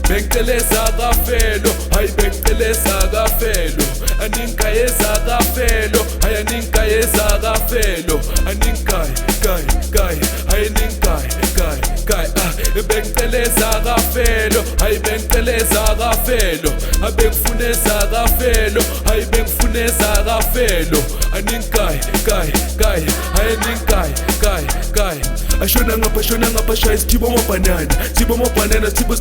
Bengteleza kafelo, hayi bengteleza kafelo. Aninka yeza kafelo, hayi aninka yeza kafelo. Aninka kai, hayi aninka kai. Bengteleza kafelo, hayi bengteleza kafelo. Abengfuneza kafelo, hayi bengfuneza kafelo. Aninka kai, hayi aninka kai. Ashona ngapha shaya isithibo mabanana. Thibo mabanana, thibo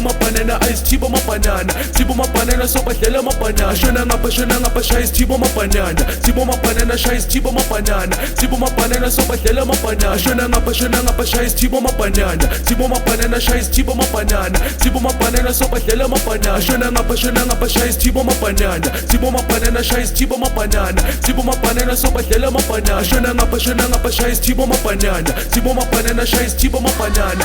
mabanana, ice thibo mabanana, so badlela mabanana. Ashona ngapha shaya isithibo mabanana. Thibo mabanana, shaya isithibo mabanana, so badlela mabanana. Ashona ngapha shaya isithibo mabanana. Thibo mabanana, shaya isithibo mabanana, so badlela mabanana. Ashona ngapha shaya isithibo mabanana. Thibo mabanana, shaya isithibo mabanana, so badlela mabanana. Ashona ngapha shaya isithibo mabanana. Thibo mabanana, shaya isithibo mabanana,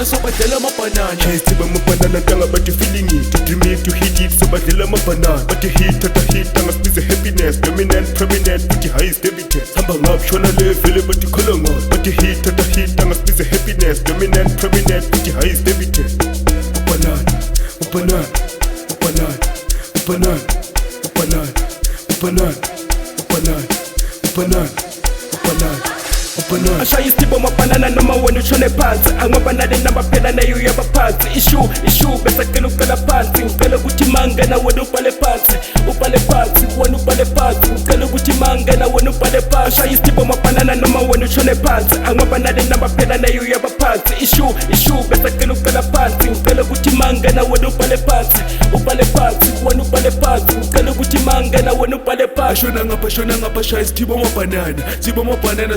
so badlela mabanana. Shaya isithibo mabanana, tanga but you feeling it. To dream it, to hit it, so badlela mabanana. But you hit, tanga squeeze the happiness. Dominant, prominent, with the highest evidence. Hamba ngap, shona level, but you call on us. But you hit, tanga squeeze the happiness. Dominant, prominent, with the highest evidence. Ashaya isithibo mabanana noma wena utshone phansi. Angabanale namaphela nayo uyabaphansi. Ishu bese cela uqala phansi. Ucela ukuthi mangena wena ubhale phansi. Wena ubhale phansi. Ucela ukuthi mangena wena ubhale phansi. Ashaya isithibo mabanana noma wena utshone phansi. Angabanale namaphela nayo uyabaphansi. Ishu bese cela uqala phansi. Ucela ukuthi mangena wena ubhale phansi. Wena ubhale phansi. Ucela ukuthi mangena wena ubhale phansi. Ashona ngapha shaya isithibo mabanana. Thibo mabanana,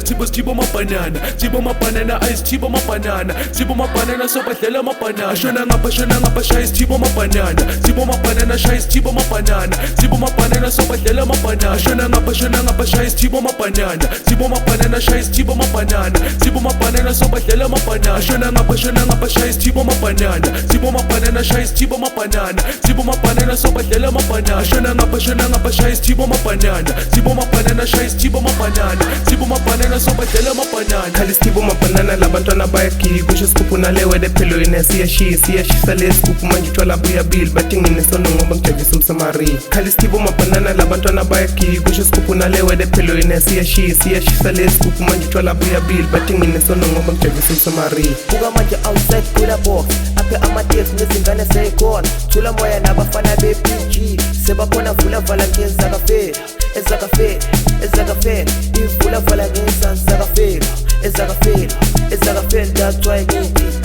ice thibo mabanana, so badlela mabanana. Ashona ngapha shaya isithibo mabanana. Thibo mabanana, shaya isithibo mabanana, so badlela mabanana. Ashona ngapha shaya isithibo mabanana. Thibo mabanana, shaya isithibo mabanana, so badlela mabanana. Ashona ngapha shaya isithibo mabanana. Thibo mabanana, shaya isithibo mabanana, so badlela mabanana. Ashona ngapha shaya isithibo mabanana. Thibo mabanana, shaya isithibo mabanana, so badlela mabanana. Khala isithibo mabanana labantwana bayagika. Kusho isigubhu nalewe lephelweni siyashisa lesigubhu manje utshwala buyabili. Bathi nginesono ngoba ngijavisa umsamariya. Khala isithibo mabanana labantwana bayagika. Kusho isigubhu nalewe lephelweni siyashisa lesigubhu manje utshwala buyabili. Bathi nginesono ngoba ngijavisa umsamariya. Buka manje outside kula box. Aphe amateksi nezingane seyikhona. Thula moya nabafana be-PG. Sebakhona vula vala ngezakafela. Ezakafela ivula vala ngezakafela. Ezakafela, that's why ngithi